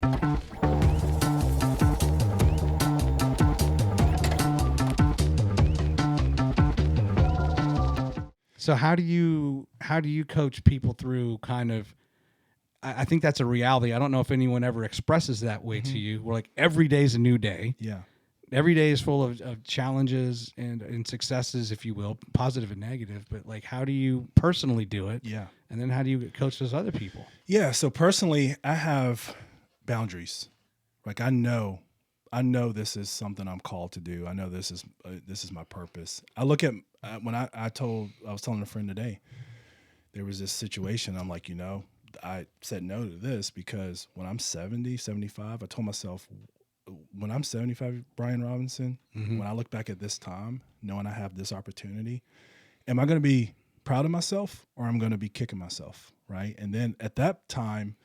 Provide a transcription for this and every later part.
So how do you coach people through kind of I think that's a reality. I don't know if anyone ever expresses that way to you. We're like every day's a new day. Yeah. Every day is full of challenges and successes, if you will, positive and negative. But like, how do you personally do it? Yeah. And then how do you coach those other people? Yeah. So personally, I have boundaries. Like I know this is something I'm called to do. I know this is my purpose. I look at when I was telling a friend today, there was this situation. I'm like, I said no to this because when I'm 70, 75, I told myself when I'm 75, Brian Robinson, when I look back at this time, knowing I have this opportunity, am I going to be proud of myself or I'm going to be kicking myself? Right. And then at that time,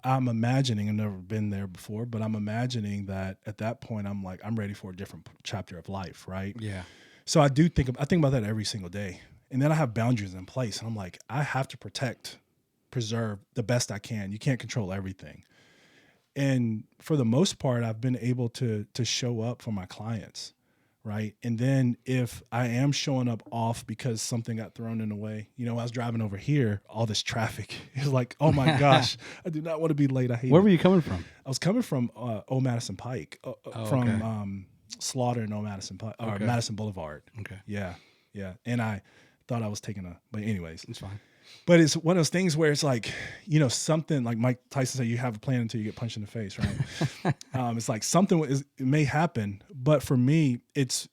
I'm imagining, I've never been there before, but I'm imagining that at that point, I'm like, I'm ready for a different chapter of life. Right. Yeah. So I think about that every single day. And then I have boundaries in place. And I'm like, I have to preserve the best I can. You can't control everything. And for the most part, I've been able to show up for my clients. Right. And then if I am showing up off because something got thrown in the way, I was driving over here, all this traffic is like, oh my gosh, I do not want to be late. I hate Where it. were you coming from? I was coming from Old Madison Pike, from okay. Slaughter and Old Madison Pike, or Okay. Madison Boulevard. Okay. Yeah. Yeah. And I thought I was but anyways, It's fine. but it's one of those things where it's like, something like Mike Tyson said, you have a plan until you get punched in the face, right? It's like it may happen, but for me, it's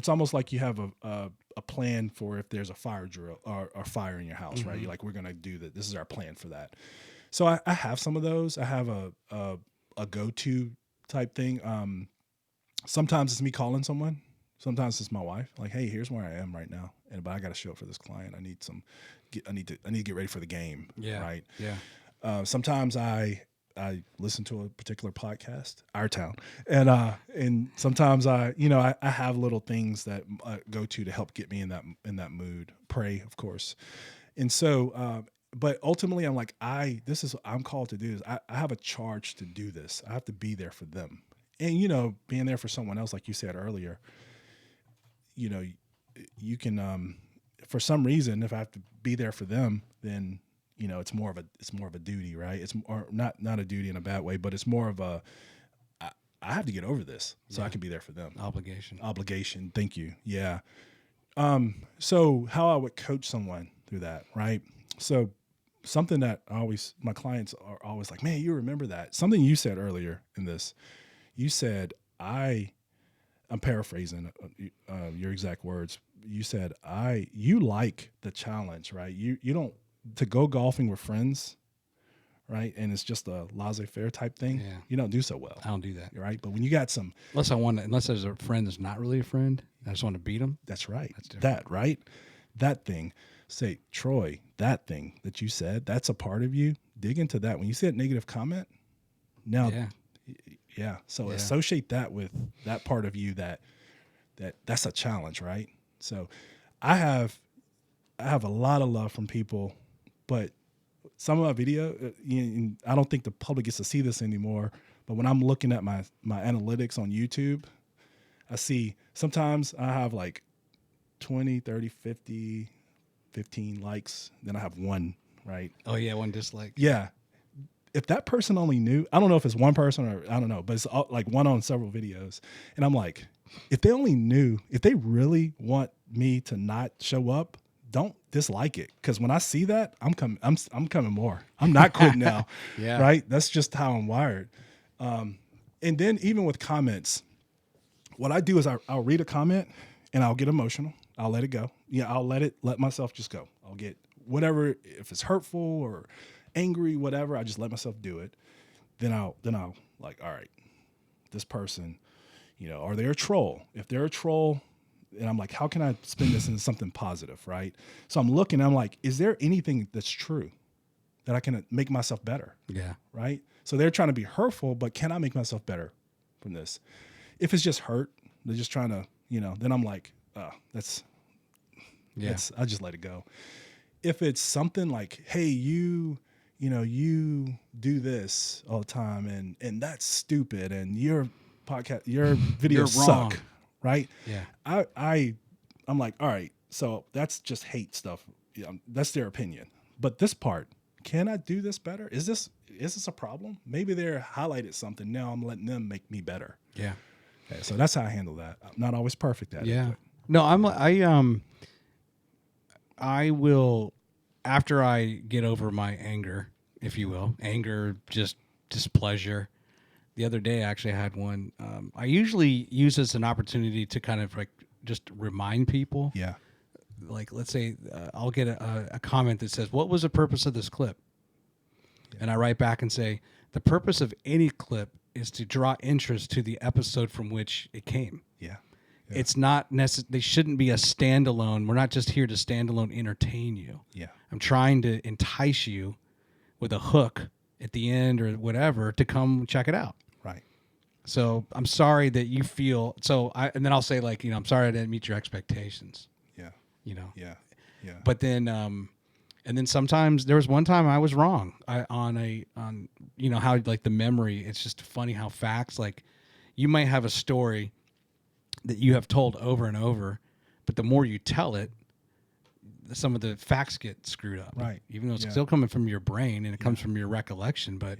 almost like you have a plan for if there's a fire drill or fire in your house, right? You're like, we're going to do that. This is our plan for that. So I have some of those. I have a go-to type thing. Sometimes it's me calling someone. Sometimes it's my wife. Like, hey, here's where I am right now, but I got to show up for this client. I need to get ready for the game. Yeah. Right. Yeah. Sometimes I listen to a particular podcast, Our Town, and sometimes I have little things that go to help get me in that mood. Pray, of course, and so. But ultimately, I'm like, I'm called to do this. I have a charge to do this. I have to be there for them, and being there for someone else, like you said earlier. You can, for some reason, if I have to be there for them, then, it's more of a duty, right? It's or not a duty in a bad way, but it's more of I have to get over this so I can be there for them. Obligation. Thank you. Yeah. So how I would coach someone through that, right? So something that my clients are always like, man, you remember that. Something you said earlier in this, you said, I'm paraphrasing your exact words. You said, you like the challenge, right? You don't, to go golfing with friends, right? And it's just a laissez-faire type thing. Yeah. You don't do so well. I don't do that. Right. But when you got some, Unless there's a friend that's not really a friend, I just want to beat them. that's right. That's different. That, right? That thing. Say, Troy, that thing that you said, that's a part of you. Dig into that. When you said negative comment, now, yeah. So associate that with that part of you that's a challenge, right? So I have a lot of love from people, but some of my video, I don't think the public gets to see this anymore. But when I'm looking at my analytics on YouTube, I see sometimes I have like 20, 30, 50, 15 likes. Then I have one, right? Oh yeah, one dislike. Yeah. If that person only knew, I don't know if it's one person or I don't know, but it's like one on several videos. And I'm like, if they only knew, if they really want me to not show up, don't dislike it. Cause when I see that, I'm coming more. I'm not quitting now. Yeah. Right. That's just how I'm wired. And then even with comments, what I do is I'll read a comment and I'll get emotional. I'll let it go. Yeah. I'll let myself just go. I'll get whatever, if it's hurtful or angry, whatever, I just let myself do it. Then I'll like, all right, this person, are they a troll? If they're a troll, and I'm like, how can I spin this into something positive, right? So I'm like, is there anything that's true that I can make myself better? Yeah. Right? So they're trying to be hurtful, but can I make myself better from this? If it's just hurt, they're just trying to, then I'm like, I just let it go. If it's something like, hey, you know, you do this all the time and that's stupid and your videos You're wrong. suck, right? Yeah. I'm like, all right, so that's just hate stuff. That's their opinion. But this part, can I do this better? Is this a problem? Maybe they're highlighted something. Now I'm letting them make me better. Yeah. So that's how I handle that. I'm not always perfect at it. Yeah. But. No, I will, after I get over my anger, if you will, anger, just displeasure. The other day, I actually had one. I usually use this as an opportunity to kind of like just remind people. Yeah. Like, let's say I'll get a comment that says, "What was the purpose of this clip?" Yeah. And I write back and say, "The purpose of any clip is to draw interest to the episode from which it came." Yeah. It's not they shouldn't be a standalone. We're not just here to standalone entertain you. Yeah. I'm trying to entice you with a hook at the end or whatever to come check it out. Right. So I'm sorry that you feel and then I'll say like, I'm sorry I didn't meet your expectations. Yeah. Yeah. Yeah. But then and then sometimes there was one time I was wrong on how like the memory, it's just funny how facts, like you might have a story that you have told over and over, but the more you tell it, some of the facts get screwed up. Right. Even though it's still coming from your brain and it comes from your recollection. But,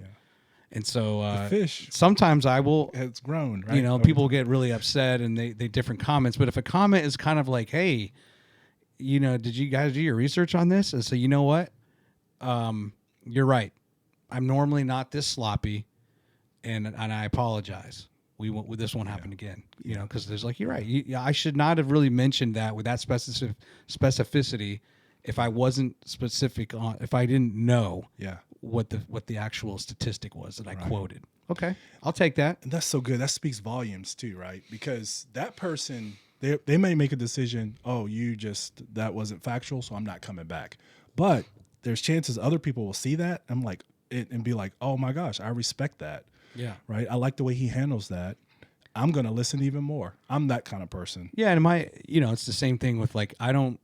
and so the fish sometimes I will, it's grown, right? People get really upset and they different comments. But if a comment is kind of like, hey, did you guys do your research on this? And so, you know what? You're right. I'm normally not this sloppy and I apologize. This won't happen again, because there's like, you're right. I should not have really mentioned that with that specificity if I wasn't specific on, if I didn't know what the actual statistic was that I quoted. Okay. I'll take that. And that's so good. That speaks volumes too, right? Because that person, they may make a decision, that wasn't factual, so I'm not coming back. But there's chances other people will see that and be like, oh my gosh, I respect that. Yeah. Right. I like the way he handles that. I'm going to listen even more. I'm that kind of person. Yeah. And it's the same thing with like, I don't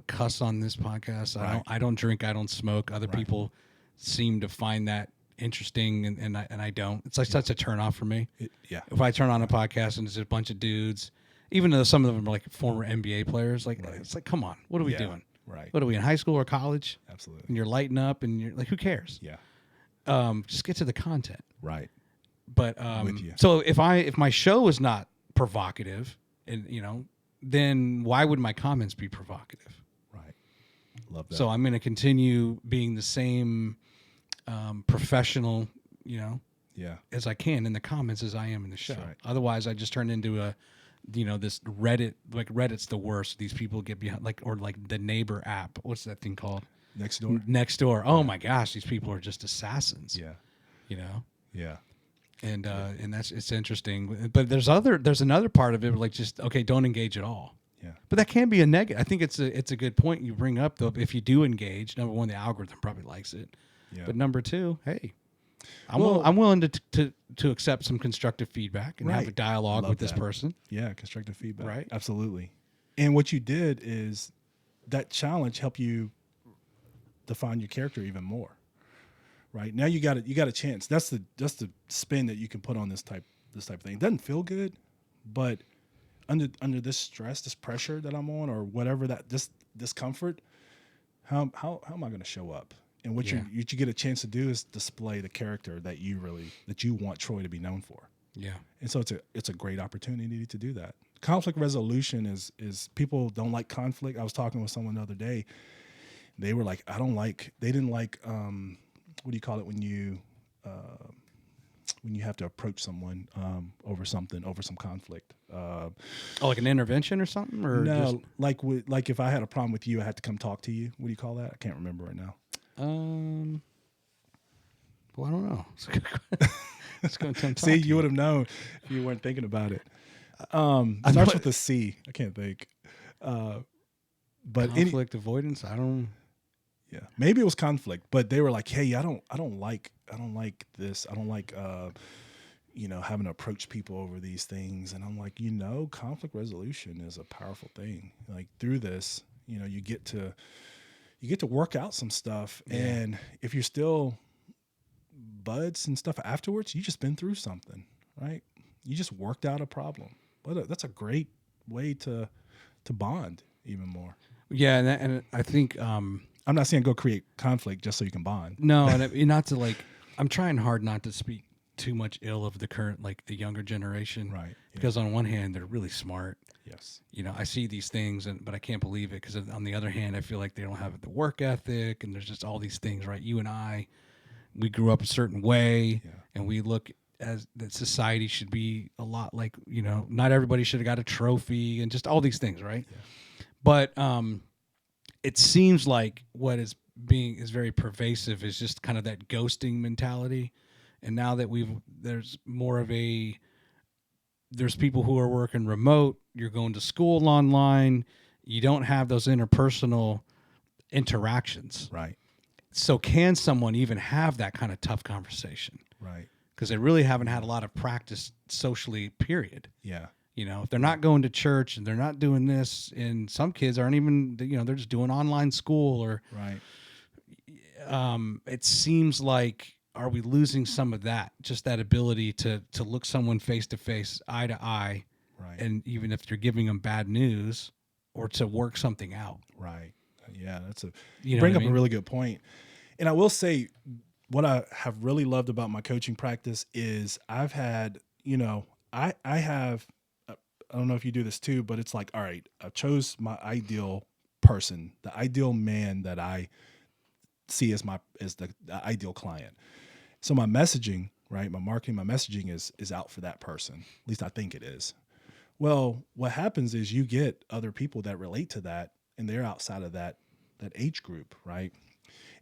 cuss on this podcast. Right. I don't drink. I don't smoke. Other people seem to find that interesting and I don't. It's like such a turn off for me. If I turn on a podcast and it's a bunch of dudes, even though some of them are like former NBA players, like it's like, come on, what are we doing? Right. What are we in high school or college? Absolutely. And you're lighting up and you're like, who cares? Yeah. Just get to the content. Right. But so if my show is not provocative, and then why would my comments be provocative? Right. Love that. So I'm going to continue being the same professional, as I can in the comments as I am in the show. Right. Otherwise, I just turn into this Reddit. Like Reddit's the worst. These people get behind or the neighbor app. What's that thing called? Nextdoor. Oh my gosh, these people are just assassins. Yeah. Yeah. And it's interesting. But there's another part of it, like just don't engage at all. Yeah. But that can be a negative. I think it's a good point you bring up though. If you do engage, number one, the algorithm probably likes it. Yeah. But number two, hey, I'm willing to accept some constructive feedback and have a dialogue with this person. Yeah, constructive feedback. Right. Absolutely. And what you did is that challenge helped you define your character even more. Right. Now you got a chance. That's the spin that you can put on this type of thing. It doesn't feel good, but under this stress, this pressure that I'm on, or whatever this discomfort, how am I going to show up? And what you get a chance to do is display the character that you want Troy to be known for. Yeah. And so it's a great opportunity to do that. Conflict resolution is people don't like conflict. I was talking with someone the other day. They were like, they didn't like what do you call it when you have to approach someone over some conflict? Like an intervention or something, or no? Just... like if I had a problem with you, I had to come talk to you. What do you call that? I can't remember right now. Well, I don't know. It's going to see. You would have known if you weren't thinking about it. It starts with a C. I can't think. But conflict avoidance. I don't. Yeah, maybe it was conflict, but they were like, "Hey, I don't like this. I don't like, having to approach people over these things." And I'm like, conflict resolution is a powerful thing. Like through this, you get to you get to work out some stuff. Yeah. And if you're still buds and stuff afterwards, you just been through something, right? You just worked out a problem. That's a great way to bond even more. Yeah, and I think I'm not saying go create conflict just so you can bond. no, and not to like. I'm trying hard not to speak too much ill of the current, like the younger generation, Right. Yeah. Because on one hand, they're really smart. Yes. You know, I see these things, but I can't believe it because on the other hand, I feel like they don't have the work ethic, and there's just all these things, right? You and I, we grew up a certain way, Yeah. and we look as that society should be a lot like, not everybody should have got a trophy, and just all these things, right? Yeah. But it seems like what is very pervasive is just kind of that ghosting mentality. And now that there's people who are working remote, you're going to school online, you don't have those interpersonal interactions. Right. So can someone even have that kind of tough conversation? Right. Because they really haven't had a lot of practice socially, period. Yeah. If they're not going to church and they're not doing this, and some kids aren't even, they're just doing online school or, Right. It seems like, are we losing some of that, just that ability to look someone face to face, eye to eye, Right. and even if you're giving them bad news, or to work something out. Right. Yeah, that's You know bring what up I mean? a really good point. And I will say what I have really loved about my coaching practice is I've had, I have, I don't know if you do this too, but it's like, all right, I chose my ideal person, the ideal man that I see as the ideal client. So my messaging, right, my marketing, my messaging is out for that person. At least I think it is. Well, what happens is you get other people that relate to that, and they're outside of that age group, right?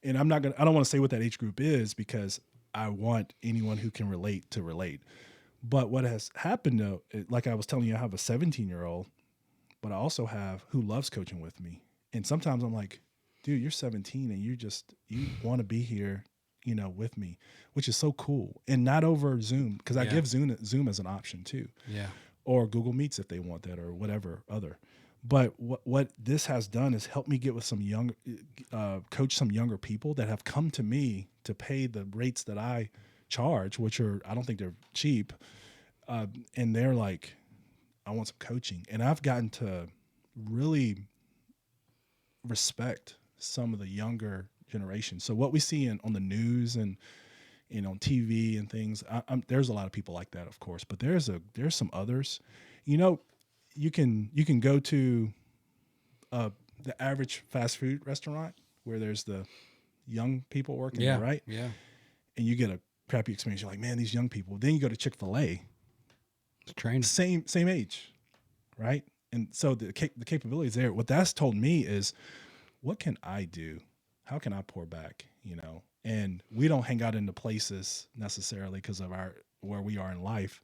And I don't want to say what that age group is because I want anyone who can relate to relate. But what has happened though, like I was telling you, I have a 17-year-old, but I also have who loves coaching with me. And sometimes I'm like, dude, you're 17 and you want to be here, with me, which is so cool. And not over Zoom, because I give Zoom as an option too. Yeah. Or Google Meets if they want that, or whatever other. But what this has done is help me get with some coach some younger people that have come to me to pay the rates that I charge, which I don't think they're cheap. And they're like, I want some coaching. And I've gotten to really respect some of the younger generation. So what we see on the news and on TV and things, there's a lot of people like that, of course, but there's some others. You can go to the average fast food restaurant where there's the young people working there, right? Yeah. And you get a crappy experience. You're like, man, these young people. Then you go to Chick-fil-A, It's trained. same age, right? And so the capabilities there. What that's told me is, what can I do? How can I pour back? And we don't hang out in the places necessarily because of where we are in life.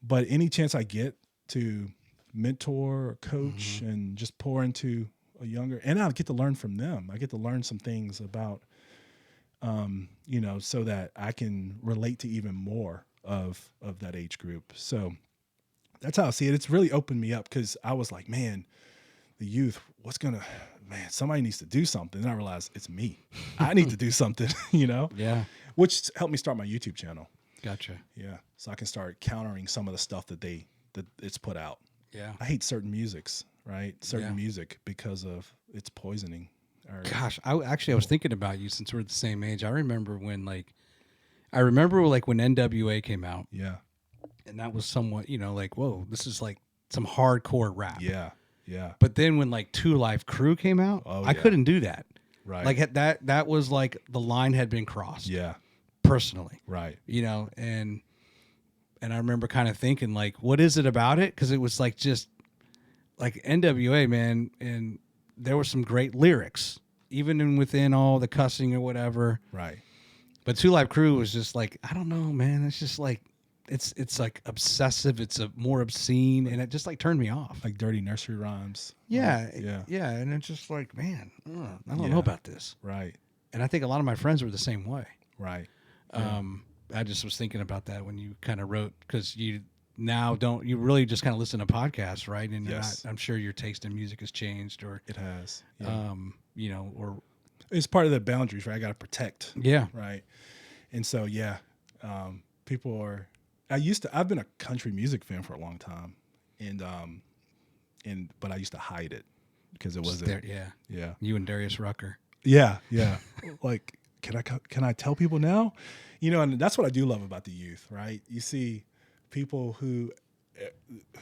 But any chance I get to mentor or coach and just pour into a younger, and I get to learn from them. I get to learn some things about, so that I can relate to even more of that age group. So that's how I see it. It's really opened me up because I was like, man, the youth, somebody needs to do something. And I realized it's me. I need to do something, Yeah. which helped me start my YouTube channel. Gotcha. Yeah. So I can start countering some of the stuff that it's put out. Yeah. I hate certain musics, right? Certain music because of its poisoning. Gosh, I was thinking about you since we're the same age. I remember when when NWA came out. Yeah. And that was somewhat, like, whoa, this is like some hardcore rap. Yeah. Yeah. But then when like 2 Live Crew came out, I couldn't do that. Right. Like that was like the line had been crossed. Yeah. Personally. Right. And I remember kind of thinking like, what is it about it? Because it was like just like NWA, man, and there were some great lyrics, even within all the cussing or whatever. Right. But 2 Live Crew was just like, I don't know, man. It's just like it's like obsessive. It's a more obscene, and it just like turned me off. Like dirty nursery rhymes. Yeah, yeah. And it's just like, man, I don't know about this. Right. And I think a lot of my friends were the same way. Right. I just was thinking about that when you kind of wrote, because you now don't you really just kind of listen to podcasts, right? And Yes. I'm sure your taste in music has changed, or It has. Yeah. you know, or It's part of the boundaries, right? I got to protect. yeah, Right. And so, yeah, people are. I've been a country music fan for a long time, but I used to hide it because it wasn't. there, yeah, Yeah. you and Darius Rucker. Yeah. Yeah. Like, can I tell people now? You know, and that's what I do love about the youth, right? You see people who,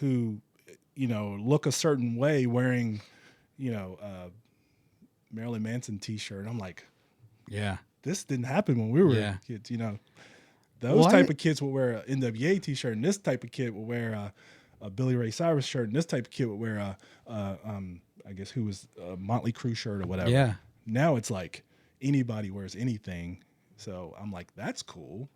you know, look a certain way wearing, you know, Marilyn Manson T-shirt. I'm like, Yeah, this didn't happen when we were Yeah. kids, you know. Those Well, type of kids will wear an NWA T-shirt, and this type of kid will wear a Billy Ray Cyrus shirt, and this type of kid will wear I guess who was a Motley Crue shirt or whatever. yeah. Now it's like anybody wears anything, so I'm like, that's cool.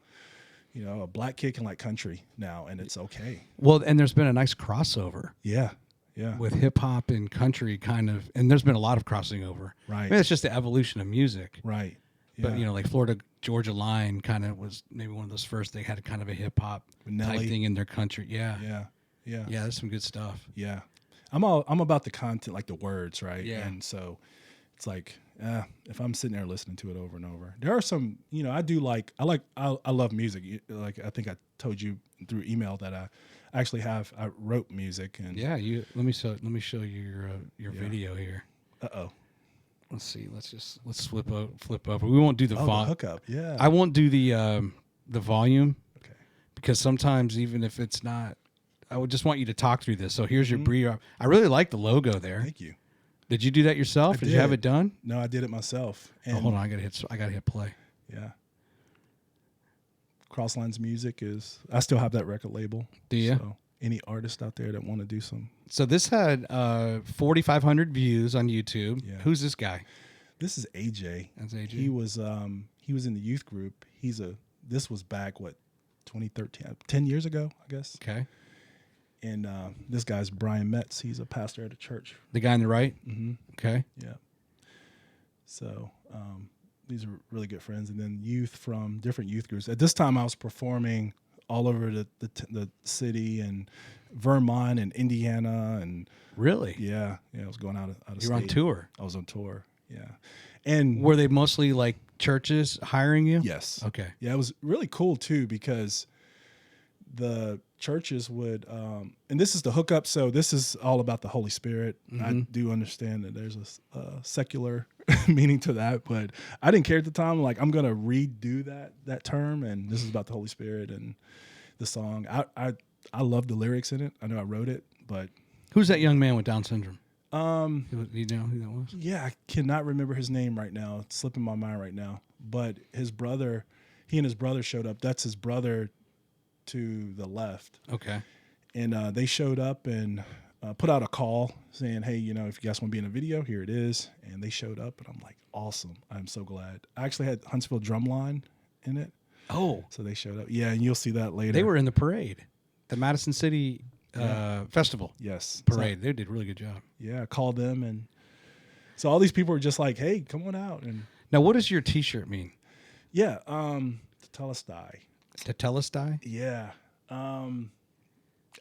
You know, a black kid can like country now, and it's okay. Well, and there's been a nice crossover Yeah, yeah, with hip hop and country, kind of, and there's been a lot of crossing over. right, I mean, it's just the evolution of music. right. But Yeah. you know, like Florida Georgia Line kind of was maybe one of those first. They had kind of a hip hop type Nelly. thing in their country. Yeah, Yeah, yeah, yeah. There's some good stuff. yeah. I'm about the content, like the words, right? Yeah. And so it's like, if I'm sitting there listening to it over and over, there are some, you know, I love music. Like I think I told you through email that I wrote music, and Yeah, let me show you your video here. uh-oh. Let's see. Let's flip over. We won't do the The volume. hookup. Yeah. I won't do the volume Okay. because sometimes even if it's not, I would just want you to talk through this. So here's your Mhm. brief. I really like the logo there. Thank you. Did you do that yourself? I Did you have did. it done? No, I did it myself. Oh, And hold on. I gotta hit play. yeah. Crosslines Music I still have that record label. Do you? So any artist out there that want to do some. So this had 4,500 views on YouTube. Yeah. Who's this guy? This is AJ. That's AJ. He was in the youth group. This was back 2013, 10 years ago, I guess. Okay. And this guy's Brian Metz. He's a pastor at a church. The guy on the right. Mm-hmm. Okay. Yeah. So these are really good friends. And then youth from different youth groups. At this time, I was performing all over the city and Vermont and Indiana and Really? yeah, I was going out of You're state. on tour. I was on tour. Yeah. And Were they mostly like churches hiring you? yes. Okay. Yeah, it was really cool too because the churches would, and this is the hookup. So this is all about the Holy Spirit. I Mhm. do understand that there's a secular meaning to that, but I didn't care at the time. Like I'm gonna redo that term, and this is about the Holy Spirit and the song. I love the lyrics in it. I know I wrote it, but Who's that young man with Down syndrome? Do you know who that was? yeah, I cannot remember his name right now. It's slipping my mind right now. But he and his brother showed up. That's his brother to the left. Okay. And they showed up and put out a call saying, hey, you know, if you guys want to be in a video, here it is. And they showed up, and I'm like, awesome. I'm so glad. I actually had Huntsville Drumline in it. Oh, So they showed up. Yeah, and you'll see that later. they were in the parade, the Madison City Festival Yes. parade. They did a really good job. Yeah, I called them. And so all these people were just like, hey, come on out. And Now, what does your T-shirt mean? yeah, Telestai. Tetelestai? Yeah.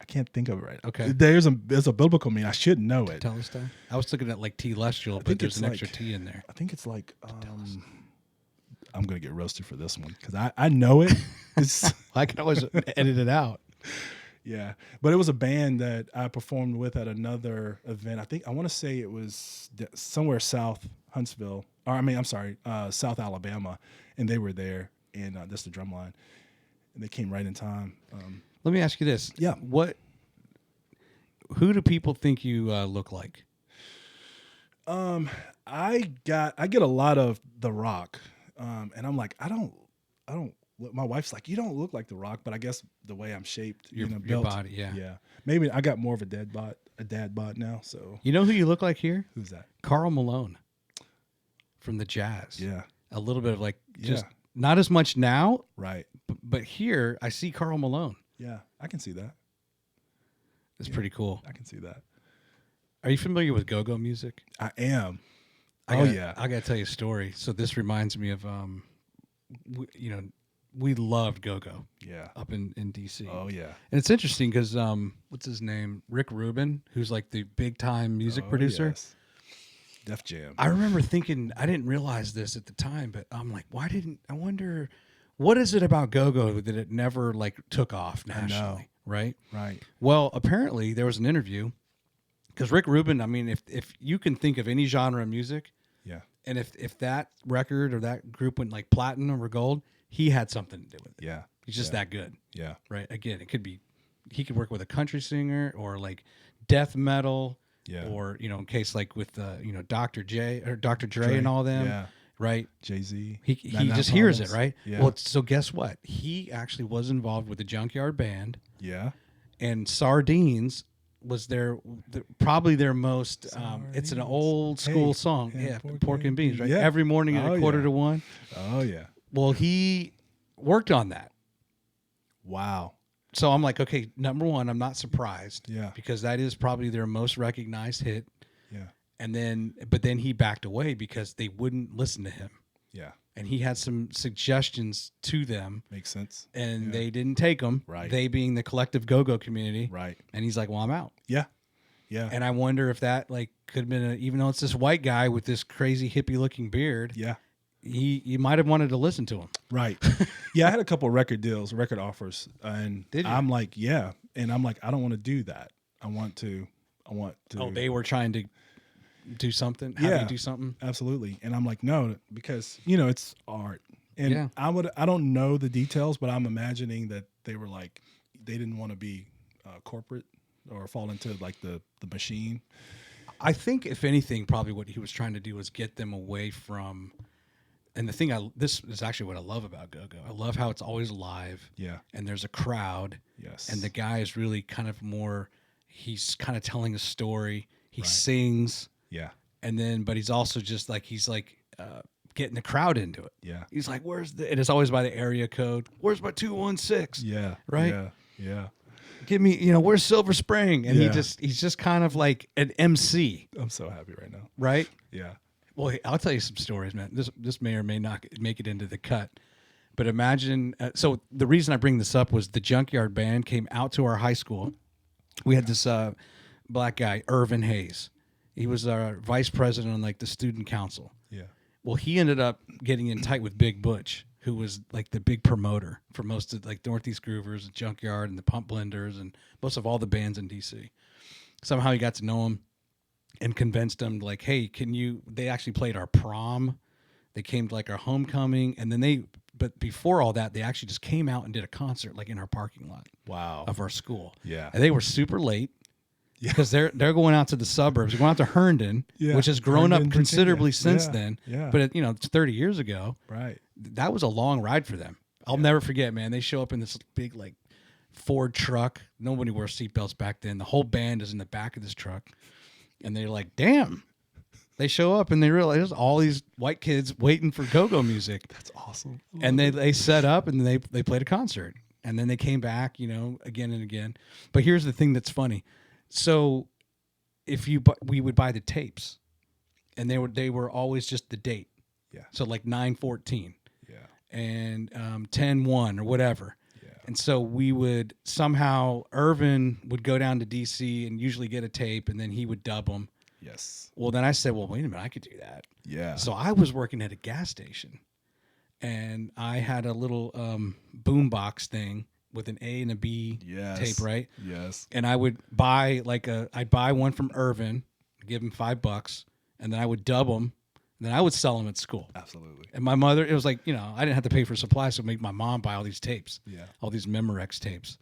I can't think of it right. Okay. There's a biblical meaning. I should know it. Tetelestai? I was looking at like Telestial, but think there's it's an extra like- T in there. I think it's like I'm gonna get roasted for this one because I know it. It's, I can always edit it out. yeah, but it was a band that I performed with at another event. I want to say it was somewhere south Huntsville, or I'm sorry, South Alabama, and they were there, and that's the drum line, and they came right in time. Let me ask you this. Yeah. Who do people think you look like? I get a lot of The Rock, and I'm like, I don't. My wife's like, you don't look like The Rock, but I guess the way I'm shaped, Your built, body, yeah. yeah. Maybe I got more of a dad bod now. So You know who you look like here? who's that? Carl Malone from the Jazz. Yeah, A little bit of like just Yeah. not as much now, right. but here I see Carl Malone. Yeah, I can see that. It's Yeah. pretty cool. I can see that. Are you familiar with go-go music? I am. I Oh gotta- yeah. I got to tell you a story. So this reminds me of, you know, we loved go-go Yeah. up in DC. Oh yeah. And it's interesting because what's his name? Rick Rubin, who's like the big time music producer. Yes. Def Jam. I remember thinking, I didn't realize this at the time, but I'm like, I wonder, what is it about go-go that it never like took off nationally, right? Right. Well, apparently there was an interview because Rick Rubin, I mean, if you can think of any genre of music, Yeah. and if that record or that group went like platinum or gold, he had something to do with it. Yeah. He's just that good, Yeah. right? Again, it could be, he could work with a country singer or like death metal. Yeah. Or, in case like with, Dr. J or Dr. Dre and all them, Yeah. right? Jay-Z. He just hears it, right? Yeah. Well, so guess what? He actually was involved with the Junkyard Band, Yeah. and Sardines was probably their most. It's an old school song, pork and beans, right? Yeah. Every morning at 1:45. Oh yeah. Well, he worked on that. Wow. So I'm like, okay, number one, I'm not surprised. Yeah. Because that is probably their most recognized hit. Yeah. But then he backed away because they wouldn't listen to him. Yeah. And he had some suggestions to them. Makes sense. And they didn't take them. Right. They being the collective go-go community. Right. And he's like, well, I'm out. Yeah. Yeah. And I wonder if that like could have been, even though it's this white guy with this crazy hippie looking beard. Yeah. You might have wanted to listen to him. Right. Yeah, I had a couple of record offers, and I'm like, yeah, and I'm like, I don't want to do that. I want to. Oh, they were trying to do something. Have you do something? Absolutely. And I'm like, no, because it's art, and I don't know the details, but I'm imagining that they were like, they didn't want to be corporate or fall into like the machine. I think if anything, probably what he was trying to do was get them away from. And the thing, this is actually what I love about go-go. I love how it's always live. Yeah. And there's a crowd. Yes. And the guy is really kind of he's kind of telling a story. He sings. Yeah. And but he's also just like, getting the crowd into it. Yeah. He's like, and it's always by the area code. Where's my 216? Yeah. Right? Yeah. Yeah. Give me, where's Silver Spring? And he's just kind of like an MC. I'm so happy right now. Right? Yeah. Well, I'll tell you some stories, man. This may or may not make it into the cut. But imagine, so the reason I bring this up was the Junkyard Band came out to our high school. We had this black guy, Irvin Hayes. He was our vice president on like the student council. Yeah. Well, he ended up getting in tight with Big Butch, who was like the big promoter for most of like Northeast Groovers, and Junkyard, and the Pump Blenders, and most of all the bands in DC. Somehow he got to know him and convinced him like, hey, they actually played our prom. They came to like our homecoming, and then but before all that, they actually just came out and did a concert like in our parking lot. Wow. Of our school. Yeah. And they were super late. Yeah. Because they're going out to the suburbs. They're going out to Herndon, which has grown up considerably since then. Yeah. But it's 30 years ago. Right. That was a long ride for them. I'll never forget, man. They show up in this big like Ford truck. Nobody wore seatbelts back then. The whole band is in the back of this truck. And they're like, damn. They show up and they realize there's all these white kids waiting for go-go music. That's awesome. And they set up and they played a concert. And then they came back, again and again. But here's the thing that's funny. So we would buy the tapes, and they were always just the date. Yeah. So like 9/14. Yeah. And 10/1 or whatever. Yeah. And so we would somehow, Irvin would go down to DC and usually get a tape, and then he would dub them. Yes. Well, then I said, well, wait a minute, I could do that. Yeah. So I was working at a gas station, and I had a little boombox thing with an A and a B tape, right? Yes. And I would buy I'd buy one from Irvin, give him $5, and then I would dub them, and then I would sell them at school. Absolutely. And my mother, it was like, I didn't have to pay for supplies, so make my mom buy all these tapes, all these Memorex tapes.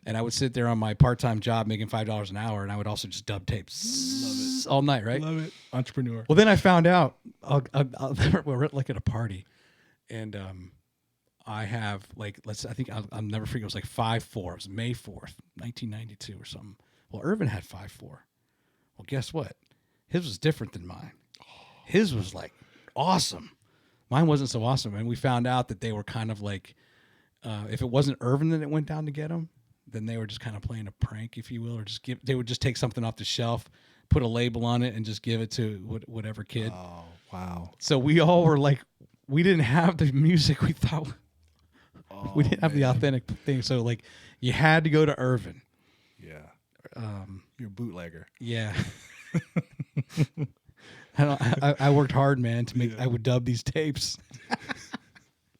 And I would sit there on my part-time job making $5 an hour, and I would also just dub tapes. Love it. All night, right? Love it. Entrepreneur. Well, then I found out, we're like at a party, and I have I'll never forget, it was like 5/4. It was May 4th, 1992 or something. Well, Irvin had 5/4. Well, guess what? His was different than mine. His was like awesome. Mine wasn't so awesome. And we found out that they were kind of like, if it wasn't Irvin that went down to get them, then they were just kind of playing a prank, if you will, or they would just take something off the shelf, put a label on it, and just give it to whatever kid. Oh, wow. So we all were like, we didn't have the music we thought. We didn't have the authentic thing. So like you had to go to Irvin. Yeah. You're a bootlegger. Yeah. I worked hard, man, to make. I would dub these tapes.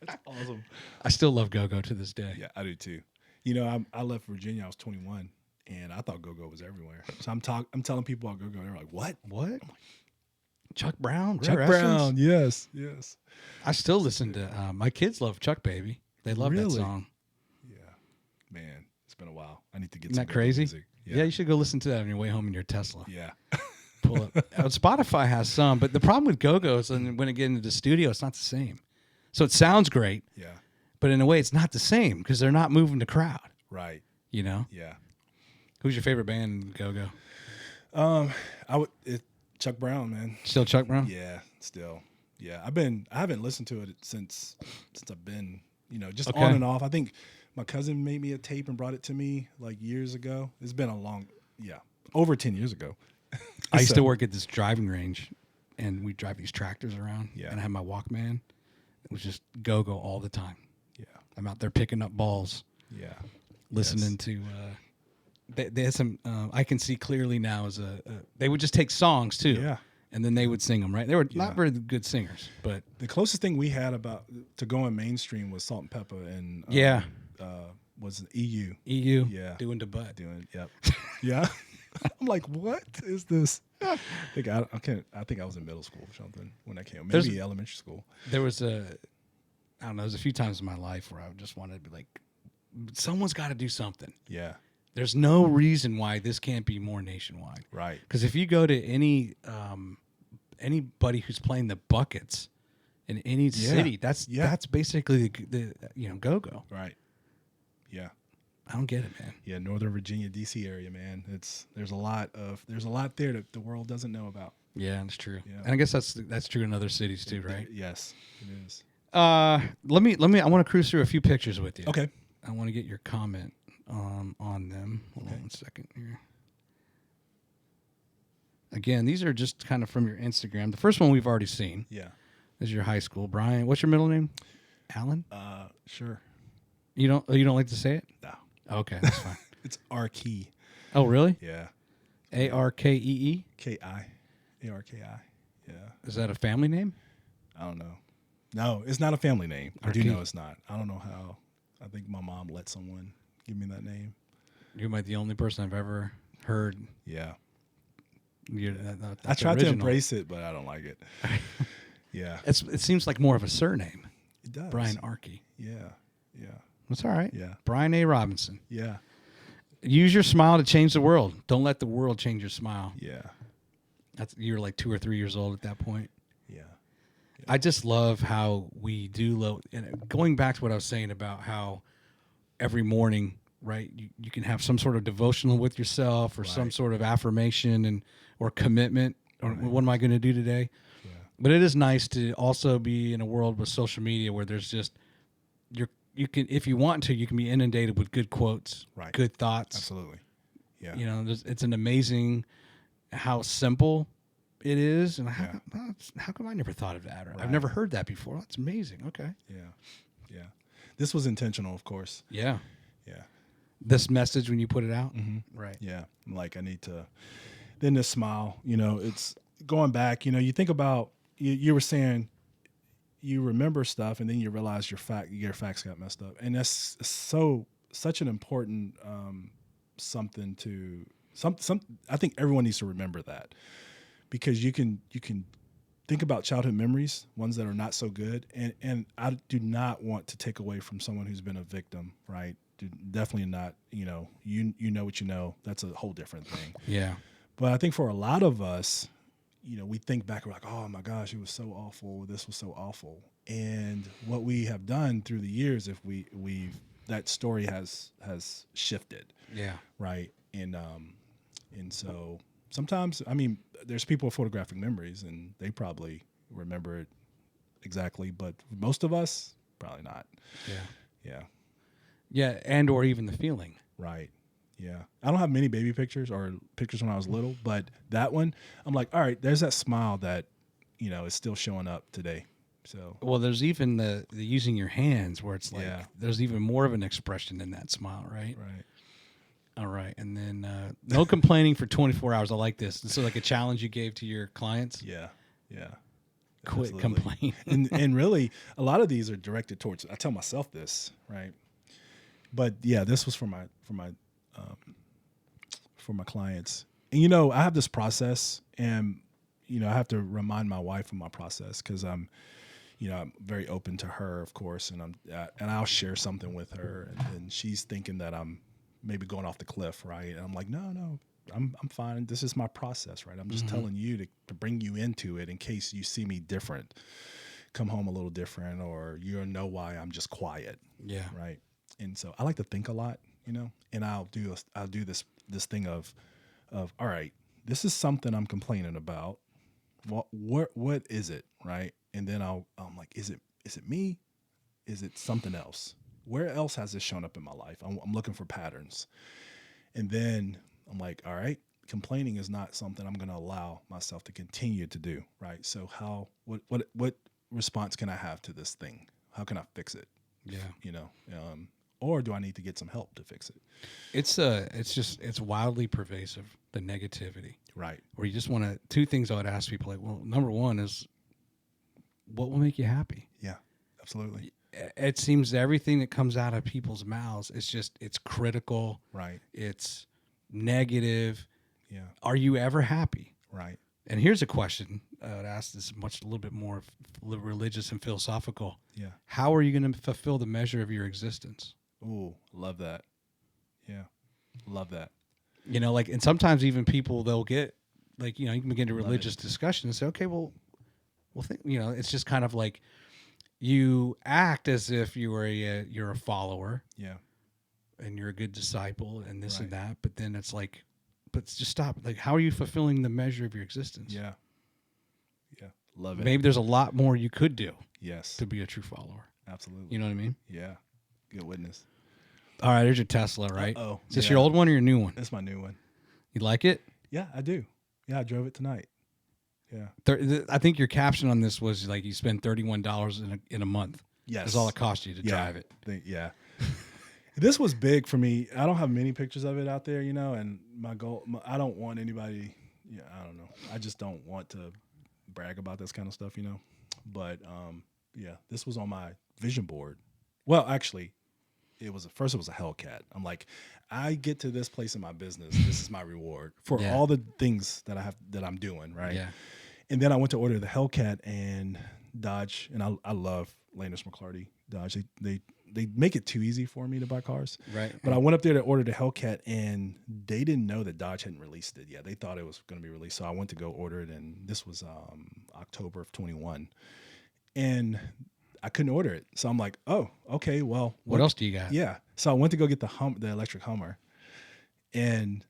That's awesome. I still love Go-Go to this day. Yeah, I do too. You know, I left Virginia. I was 21, and I thought Go-Go was everywhere. So I'm telling people about Go-Go. They're like, "What? What? Chuck Brown? Chuck Rare Brown? Essence? Yes. I still listen to. My kids love Chuck Baby. They love that Really? song. Yeah, man, it's been a while. I need to get Isn't some that crazy? music. Yeah, you should go listen to that on your way home in your Tesla. Yeah. Pull up. Spotify has some, but the problem with Go-Go is when it gets into the studio, it's not the same. So it sounds great, Yeah. but in a way, it's not the same because they're not moving the crowd. Right. You know? Yeah. Who's your favorite band in Go-Go? Chuck Brown, man. Still Chuck Brown? Yeah, still. Yeah, I haven't listened to it since I've been, just Okay. on and off. I think my cousin made me a tape and brought it to me like years ago. It's been over 10 years ago. I used to work at this driving range, and we drive these tractors around. Yeah. And I had my Walkman. It was just Go-Go all the time. Yeah. I'm out there picking up balls, Yeah. listening to. They had some. I can see clearly now as they would just take songs too. Yeah. And then they would sing them, right? They were Yeah. not very good singers, but The closest thing we had to going mainstream was Salt and Pepper and was EU. EU, Yeah. doing the butt. Yep. Yeah. I'm like, what is this? I think I was in middle school or something when that came. Maybe elementary school. There was I don't know, there's a few times in my life where I just wanted to be like, someone's got to do something. Yeah. There's no reason why this can't be more nationwide. Right. Because if you go to anybody who's playing the buckets in any city, that's basically the Go-Go. Right. Yeah. I don't get it, man. Yeah, Northern Virginia, DC area, man. There's a lot there that the world doesn't know about. Yeah, that's true. Yeah. And I guess that's true in other cities too, right? Yes, it is. Let me. I want to cruise through a few pictures with you. Okay. I want to get your comment on them. Hold on 1 second here. Again, these are just kind of from your Instagram. The first one we've already seen. Yeah. Is your high school. Brian, what's your middle name? Alan? Sure. You don't like to say it? No. Okay, that's fine. It's Arkee. Oh, really? Yeah. Arkee? K-I. A-R-K-I. Yeah. Is that a family name? I don't know. No, it's not a family name. I do Arkee. know it's not. I don't know how. I think my mom let someone give me that name. You might be the only person I've ever heard. Yeah. That's I tried to original. embrace it, but I don't like it. Yeah. It seems like more of a surname. It does. Brian Arkey. Yeah. Yeah. That's all right. Yeah. Brian A. Robinson. Yeah. Use your smile to change the world. Don't let the world change your smile. Yeah. You're like 2 or 3 years old at that point. Yeah. I just love how we do and going back to what I was saying about how every morning, right, you can have some sort of devotional with yourself or some sort of affirmation or commitment or what am I going to do today? Yeah. But it is nice to also be in a world with social media where there's just you can, if you want to, you can be inundated with good quotes, good thoughts. Absolutely. Yeah. It's an amazing how simple it is, and how come I never thought of that? Or I've never heard that before. That's amazing. Okay. Yeah. Yeah. This was intentional, of course. Yeah. Yeah. This message when you put it out, right? Yeah. Like I need to. Then this smile. It's going back. You think about you were saying. You remember stuff, and then you realize your facts got messed up, and that's such an important something to some. I think everyone needs to remember that, because you can think about childhood memories, ones that are not so good, and I do not want to take away from someone who's been a victim, right? Definitely not. You know what you know. That's a whole different thing. Yeah. But I think for a lot of us, we think back, we're like, oh my gosh, it was so awful. This was so awful. And what we have done through the years, if that story has shifted. Yeah. Right. And so sometimes, there's people with photographic memories and they probably remember it exactly, but most of us, probably not. Yeah. Yeah. Yeah. And, or even the feeling. Right. Yeah. I don't have many baby pictures or pictures when I was little, but that one, I'm like, all right, there's that smile that, is still showing up today. So Well, there's even the using your hands where it's like Yeah. there's even more of an expression in that smile, right? right. All right, and then no complaining for 24 hours. I like this. This is like a challenge you gave to your clients. Yeah. Yeah. Quit Absolutely. complaining. And really, a lot of these are directed towards. I tell myself this, right? But yeah, this was for my clients. And I have this process, and I have to remind my wife of my process because I'm very open to her, of course, and I'll share something with her, and she's thinking that I'm maybe going off the cliff, right? And I'm like, no, I'm fine. This is my process, right? I'm just telling you to bring you into it in case you see me different, come home a little different, or you know why I'm just quiet, Yeah. right? And so I like to think a lot, and I'll do this thing of all right, this is something I'm complaining about. What is it, right? And then I'm like, is it me? Is it something else? Where else has this shown up in my life? I'm looking for patterns. And then I'm like, all right, complaining is not something I'm going to allow myself to continue to do, right? So what response can I have to this thing? How can I fix it? Yeah. Or do I need to get some help to fix it? It's wildly pervasive, the negativity. Right. Where you just want to, two things I would ask people, like, well, number one is what will make you happy? Yeah, absolutely. It seems everything that comes out of people's mouths, it's critical. Right. It's negative. Yeah. Are you ever happy? Right. And here's a question I would ask this a little bit more religious and philosophical. Yeah. How are you going to fulfill the measure of your existence? Ooh, love that. Yeah. Love that. And sometimes even people, they'll get you can begin a religious it. discussion and say, okay, well, think, it's just kind of like you act as if you're a follower. Yeah. And you're a good disciple and this and Right. that. But then it's like, but just stop. Like, how are you fulfilling the measure of your existence? Yeah. Yeah. Love it. Maybe there's a lot more you could do Yes. to be a true follower. Absolutely. You know what I mean? Yeah. Good witness. All right, there's your Tesla, right? Oh, Is this your old one or your new one? That's my new one. You like it? Yeah, I do. Yeah, I drove it tonight. Yeah. I think your caption on this was like you spend $31 in a month. Yes. That's all it cost you to drive it. Yeah. This was big for me. I don't have many pictures of it out there, and my goal, I don't want anybody, I don't know. I just don't want to brag about this kind of stuff, But, this was on my vision board. Well, actually, it was a Hellcat. I'm like, I get to this place in my business. This is my reward for all the things that I'm doing, right? Yeah. And then I went to order the Hellcat, and Dodge, and I love Lanus McClarty Dodge. They make it too easy for me to buy cars. Right. But I went up there to order the Hellcat, and they didn't know that Dodge hadn't released it yet. They thought it was going to be released. So I went to go order it, and this was October of 21. And I couldn't order it. So I'm like, oh, okay, well. What else do you got? Yeah. So I went to go get the electric Hummer, and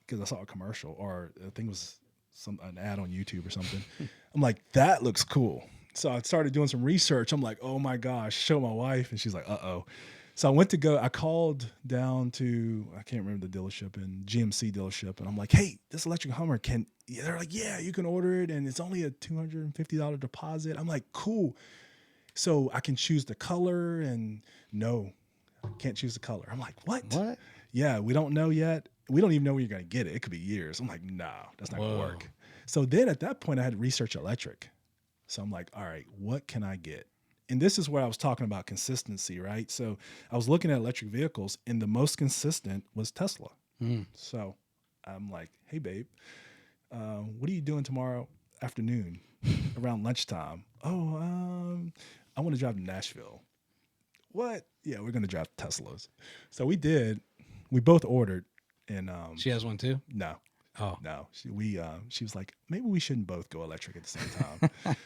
because I saw a commercial, or I think it was an ad on YouTube or something. I'm like, that looks cool. So I started doing some research. I'm like, oh my gosh, show my wife. And she's like, uh-oh. So I called down to, I can't remember the dealership, and GMC dealership. And I'm like, hey, this electric Hummer they're like, yeah, you can order it. And it's only a $250 deposit. I'm like, cool. So I can choose the color, and no, I can't choose the color. I'm like, what? What? Yeah, we don't know yet. We don't even know where you're going to get it. It could be years. I'm like, no, that's not going to work. So then at that point, I had to research electric. So I'm like, all right, what can I get? And this is where I was talking about consistency, right? So I was looking at electric vehicles, and the most consistent was Tesla. So I'm like, hey, babe, what are you doing tomorrow afternoon around lunchtime? Oh, I want to drive to Nashville. What? Yeah, we're going to drive Teslas. So we did. We both ordered. And she has one too? No. Oh. No. She was like, maybe we shouldn't both go electric at the same time.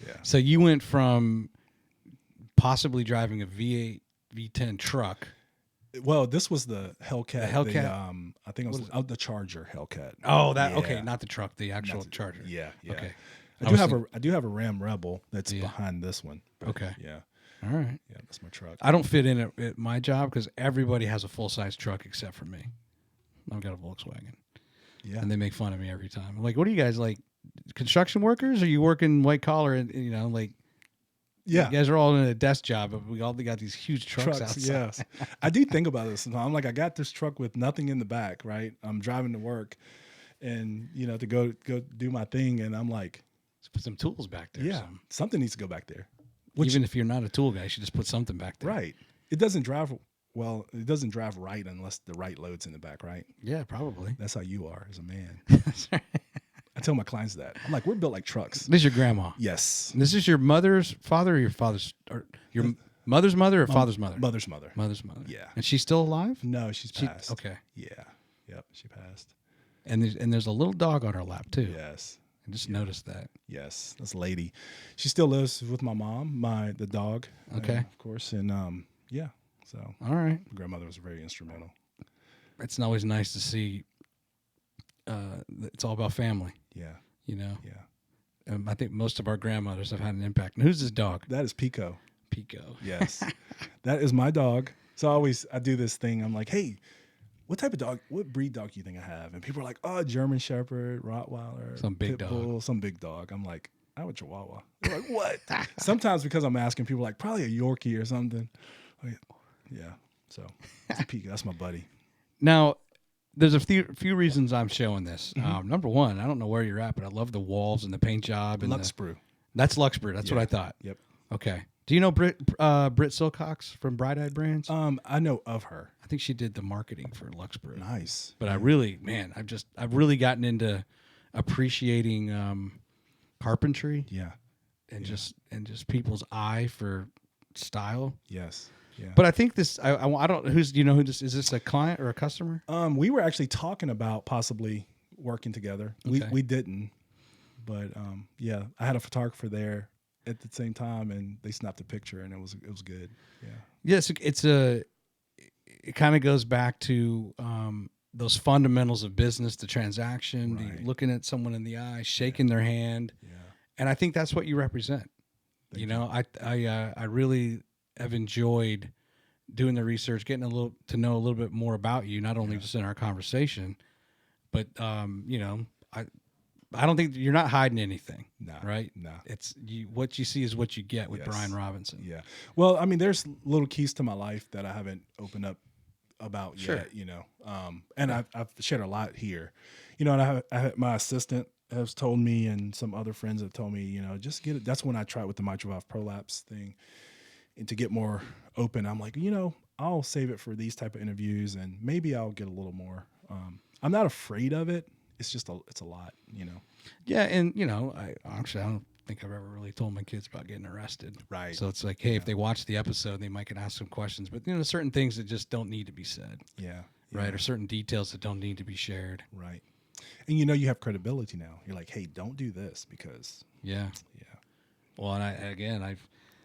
Yeah. So you went from possibly driving a V8, V10 truck. Well, this was the Hellcat. The Hellcat? I think it was the Charger Hellcat. Oh, okay, not the truck, the actual Charger. Yeah, yeah. Okay. I do have a Ram Rebel that's behind this one. Okay. Yeah. All right. Yeah, that's my truck. I don't fit in at my job because everybody has a full-size truck except for me. I've got a Volkswagen. Yeah. And they make fun of me every time. I'm like, what are you guys, like, construction workers? Or are you working white collar and, like, Yeah. You guys are all in a desk job, but we all got these huge trucks outside. Yes. I do think about this. I'm like, I got this truck with nothing in the back, right? I'm driving to work and, to go do my thing. And I'm like, Let's put some tools back there. yeah, something needs to go back there. Even if you're not a tool guy, you should just put something back there. Right. It doesn't drive well. It doesn't drive right unless the right load's in the back, right? Yeah, probably. That's how you are as a man. I tell my clients that. I'm like, we're built like trucks. This is your grandma. Yes. And this is your mother's father or your father's, or your mother's mother or father's mother? Mother's mother. Mother's mother. Yeah. And she's still alive? No, she's passed. Okay. Yeah. Yep. She passed. And there's a little dog on her lap too. Yes. I just noticed that. Yes. That's a lady. She still lives with my mom, the dog. Okay. Of course. And yeah. So All right. my grandmother was very instrumental. It's always nice to see. It's all about family. Yeah. Yeah. Yeah. I think most of our grandmothers have had an impact. And who's this dog? That is Pico. Pico. Yes. That is my dog. So I do this thing. I'm like, hey, what breed dog do you think I have? And people are like, oh, German Shepherd, Rottweiler, Some big Pit dog. Bull, some big dog. I'm like, I have a Chihuahua. They're like, what? Sometimes because I'm asking people like probably a Yorkie or something. Like, yeah. So it's a Pico. That's my buddy. Now, there's a few reasons I'm showing this. Number one, I don't know where you're at, but I love the walls and the paint job. And Luxbrew. That's Luxbrew. That's what I thought. Yep. Okay. Do you know Britt Silcox from Bright Eyed Brands? I know of her. I think she did the marketing for Luxbrew. Nice. But I've really gotten into appreciating carpentry. Yeah. And just people's eye for style. Yes. Yeah. But I think this. I don't. Do you know who this is? This a client or a customer? We were actually talking about possibly working together. Okay. We didn't, but yeah, I had a photographer there at the same time, and they snapped a picture, and it was good. Yeah. Yes, it kind of goes back to those fundamentals of business, the transaction, Right. looking at someone in the eye, shaking their hand, and I think that's what you represent. Thank you. I really have enjoyed doing the research, getting to know a little bit more about you, not only just in our conversation, but I don't think you're not hiding anything. No. Right? No. It's what you see is what you get with Brian Robinson. Yeah. Well, I mean, there's little keys to my life that I haven't opened up about Sure. yet. And I've shared a lot here. And my assistant has told me, and some other friends have told me, just get it. That's when I tried with the mitral valve prolapse thing, and to get more open. I'm like, I'll save it for these type of interviews, and maybe I'll get a little more. I'm not afraid of it. It's just it's a lot, Yeah, and I don't think I've ever really told my kids about getting arrested. Right. So it's like, hey, if they watch the episode, they might can ask some questions, but certain things that just don't need to be said. Yeah. Right. Or certain details that don't need to be shared. Right. And you have credibility now. You're like, hey, don't do this because. Yeah. Yeah. Well, and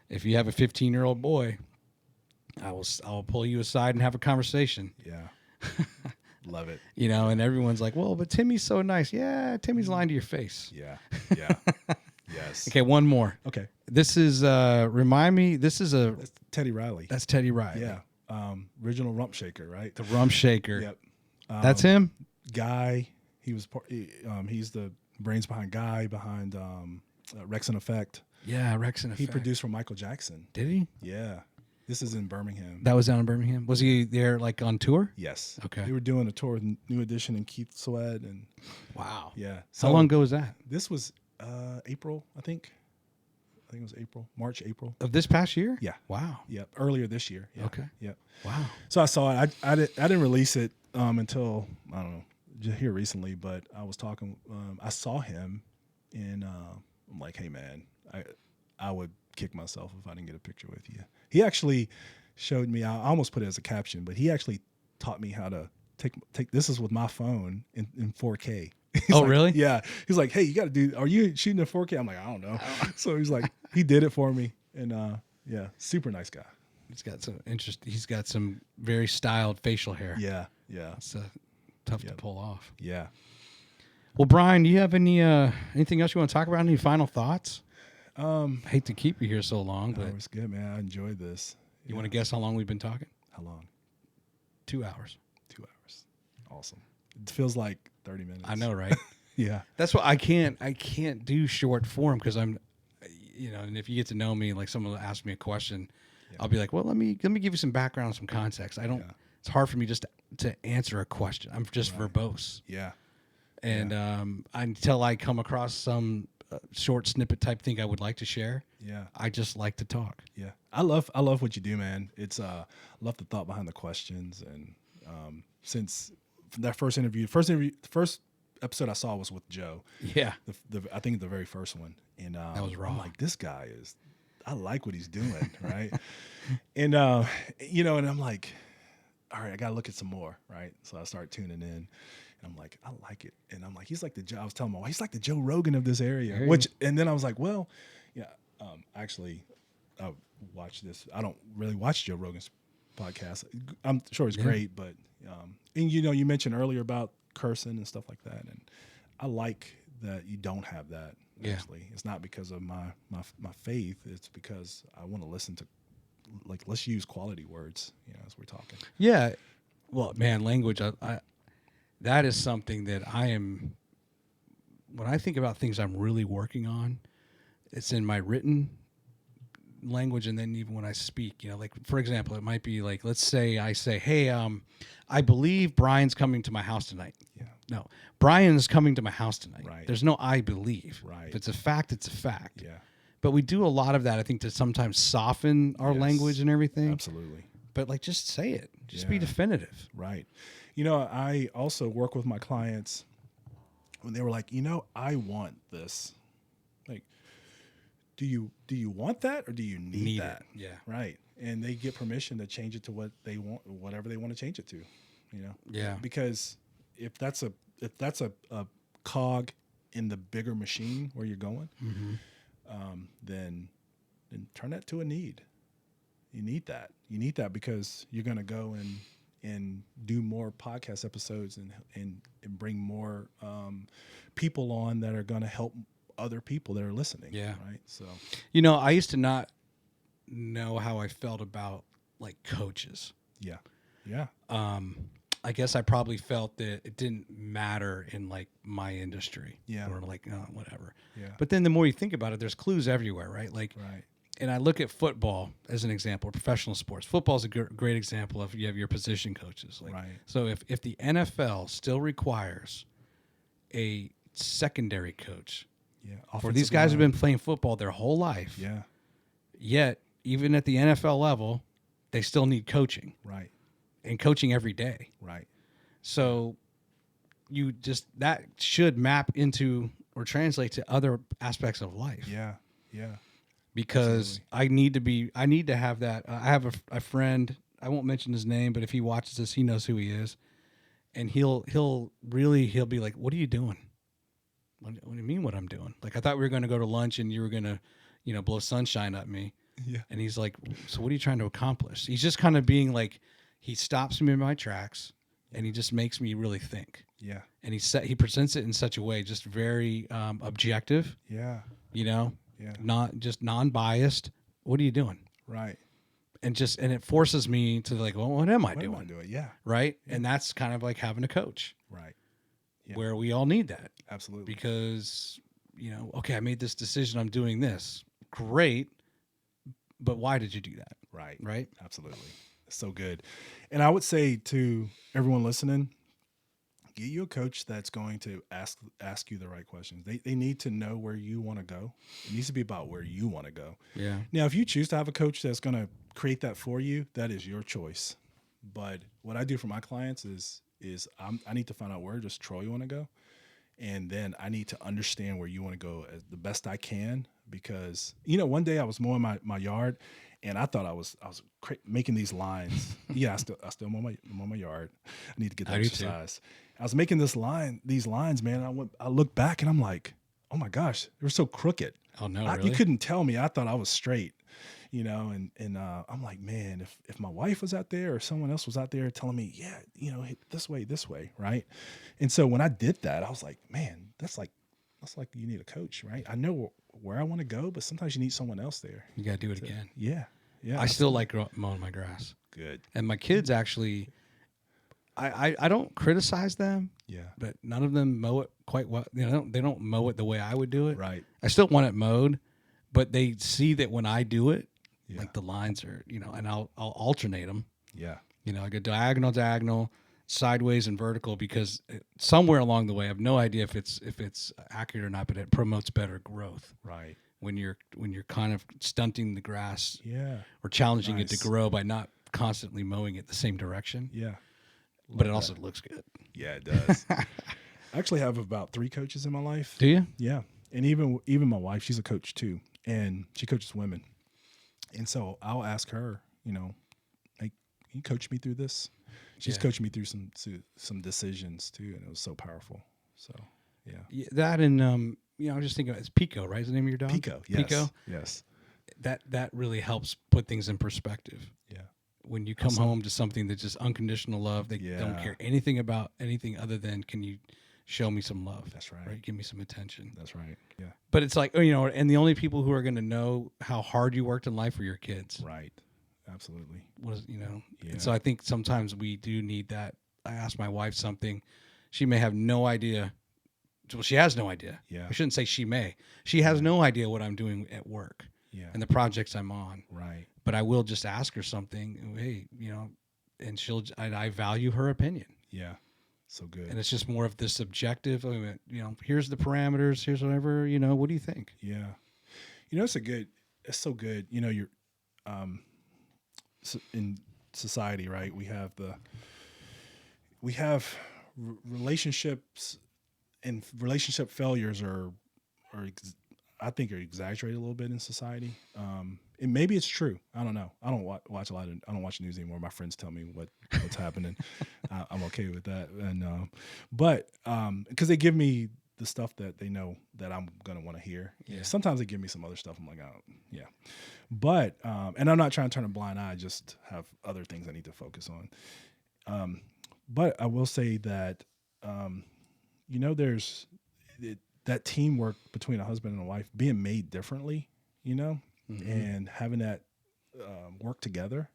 if you have a 15-year-old boy, I'll pull you aside and have a conversation. Yeah. Love it. And everyone's like, well, but Timmy's so nice. Yeah, Timmy's lying to your face. Yeah. Yeah. Yes. Okay, one more. Okay. This is remind me. This is That's Teddy Riley. That's Teddy Riley. Yeah. Original rump shaker, right? The rump shaker. Yep. That's him. Guy. He was he's the brains behind Rex and Effect. Yeah, Rex and Effect. He produced for Michael Jackson. Did he? Yeah. This is in Birmingham. That was down in Birmingham. Was he there like on tour? Yes. Okay. They were doing a tour with New Edition and Keith Sweat, and Wow. yeah. How long ago was that? This was April, I think. I think it was March, April. Of this past year? Yeah. Wow. Yep. Earlier this year. Yeah. Okay. Yep. Wow. So I saw it. I didn't release it until I don't know, just here recently. But I was talking. I saw him, and I'm like, hey man, I would kick myself if I didn't get a picture with you. He actually showed me. I almost put it as a caption, but he actually taught me how to take. This is with my phone in 4K. Oh, like, really? Yeah. He's like, hey, you got to do. Are you shooting in 4K? I'm like, I don't know. So he's like, he did it for me, and yeah, super nice guy. He's got some interest. He's got some very styled facial hair. Yeah. Yeah. It's tough to pull off. Yeah. Well, Brian, do you have anything else you want to talk about? Any final thoughts? I hate to keep you here so long, but it was good, man. I enjoyed this. you want to guess how long we've been talking? How long? 2 hours. 2 hours. Awesome. It feels like 30 minutes. I know, right? Yeah. That's why I can't do short form because and if you get to know me, like someone will ask me a question, I'll be like, well, let me give you some background, some context. I don't. It's hard for me just to answer a question. I'm just verbose. Yeah. And until I come across some short snippet type thing I would like to share, I just like to talk. Yeah, I love what you do, man. It's I love the thought behind the questions, and since that first episode I saw was with Joe. Yeah, I think the very first one, and that was raw. I'm like, this guy is, I like what he's doing, right? And and I'm like, all right, I gotta look at some more, right? So I start tuning in. And I'm like, I like it. And I'm like, he's like I was telling my wife, he's like the Joe Rogan of this area. And then I was like, well, yeah, actually, I watch this. I don't really watch Joe Rogan's podcast. I'm sure it's great, but, and you mentioned earlier about cursing and stuff like that. And I like that you don't have that. Actually, it's not because of my faith. It's because I want to listen to, like, let's use quality words, as we're talking. Yeah. Well, man, language, that is something that when I think about things I'm really working on, it's in my written language. And then even when I speak, like, for example, it might be like, let's say I say, hey, I believe Brian's coming to my house tonight. Yeah. No, Brian's coming to my house tonight. Right. There's no I believe. Right. If it's a fact, it's a fact. Yeah. But we do a lot of that, I think, to sometimes soften our language and everything. Absolutely. But like, just say it. Just be definitive. Right. I also work with my clients when they were like, I want this. Like, do you want that or do you need that? It. Yeah. Right. And they get permission to change it to what they want, whatever they want to change it to. Yeah. Because if that's a cog in the bigger machine where you're going, then turn that to a need. You need that. You need that because you're going to go and do more podcast episodes and bring more people on that are going to help other people that are listening. Yeah. Right. So, I used to not know how I felt about like coaches. Yeah. Yeah. I guess I probably felt that it didn't matter in like my industry. Yeah. Or like, whatever. Yeah. But then the more you think about it, there's clues everywhere, right? Like, right. And I look at football as an example, professional sports. Football is a great example of you have your position coaches. Like, right. So if the NFL still requires a secondary coach, for these guys who've been playing football their whole life, yet even at the NFL level, they still need coaching, right, and coaching every day, right. So that should map into or translate to other aspects of life. Yeah, yeah. Because absolutely. I need to have that. I have a friend, I won't mention his name, but if he watches this, he knows who he is. And he'll be like, what are you doing? What do you mean what I'm doing? Like, I thought we were going to go to lunch and you were going to, blow sunshine at me. Yeah. And he's like, so what are you trying to accomplish? He's just kind of being like, he stops me in my tracks and he just makes me really think. Yeah. And he presents it in such a way, just very objective. Yeah. Yeah. Not just non-biased. What are you doing? Right. And it forces me to like, well, what am I doing? What am I doing? Yeah. Right. Yeah. And that's kind of like having a coach. Right. Yeah. Where we all need that. Absolutely. Because, okay, I made this decision. I'm doing this. Great. But why did you do that? Right. Right. Absolutely. So good. And I would say to everyone listening, get you a coach that's going to ask you the right questions. They need to know where you want to go. It needs to be about where you want to go. Yeah. Now, if you choose to have a coach that's going to create that for you, that is your choice. But what I do for my clients is I need to find out where just Troy want to go. And then I need to understand where you want to go as the best I can. Because, one day I was mowing my yard and I thought I was making these lines. Yeah, I still mow my yard. I need to get that exercise. I was making these lines, man. I looked back and I'm like, oh my gosh, they were so crooked. Oh no, really? You couldn't tell me. I thought I was straight, and I'm like, man, if my wife was out there or someone else was out there telling me, yeah, hit this way, right? And so when I did that, I was like, man, that's like you need a coach, right? I know where I want to go, but sometimes you need someone else there. You got to do it again. Yeah. Yeah. I still like mowing my grass. Good. And my kids actually, I don't criticize them. Yeah. But none of them mow it quite well. They don't mow it the way I would do it. Right. I still want it mowed, but they see that when I do it, Yeah. like the lines are, and I'll alternate them. Yeah. I go diagonal, sideways, and vertical, because somewhere along the way, I have no idea if it's accurate or not, but it promotes better growth. Right. When you're kind of stunting the grass, Yeah. or challenging it Nice. to grow by not constantly mowing it the same direction. Yeah. But it also looks good. Yeah, it does. I actually have about 3 coaches in my life. Do you? Yeah. And even my wife, she's a coach too. And she coaches women. And so I'll ask her, hey, can you coach me through this? She's coached me through some decisions too, and it was so powerful. So yeah. That and I'm just thinking, it's Pico, right? Is the name of your dog? Pico. Yes. Pico. Yes. That really helps put things in perspective. Yeah. When you come home to something that's just unconditional love, they don't care anything about anything other than, can you show me some love? That's right. Right? Give me some attention. That's right. Yeah. But it's like, and the only people who are going to know how hard you worked in life are your kids. Right. Absolutely. Yeah. Yeah. And so I think sometimes we do need that. I asked my wife something. She may have no idea. Well, she has no idea. Yeah. I shouldn't say she may. She has no idea what I'm doing at work. Yeah. And the projects I'm on. Right. But I will just ask her something. Hey, and I value her opinion. Yeah. So good. And it's just more of this subjective. Here's the parameters. Here's whatever. What do you think? Yeah. It's so good. You're in society, right? We have relationships, and relationship failures I think are exaggerated a little bit in society. And maybe it's true. I don't know. I don't watch I don't watch the news anymore. My friends tell me what's happening. I'm okay with that. And but because they give me the stuff that they know that I'm gonna want to hear. Yeah. Sometimes they give me some other stuff. I'm like, oh, yeah. But and I'm not trying to turn a blind eye. I just have other things I need to focus on. But I will say that there's that teamwork between a husband and a wife being made differently, Mm-hmm. and having that work together.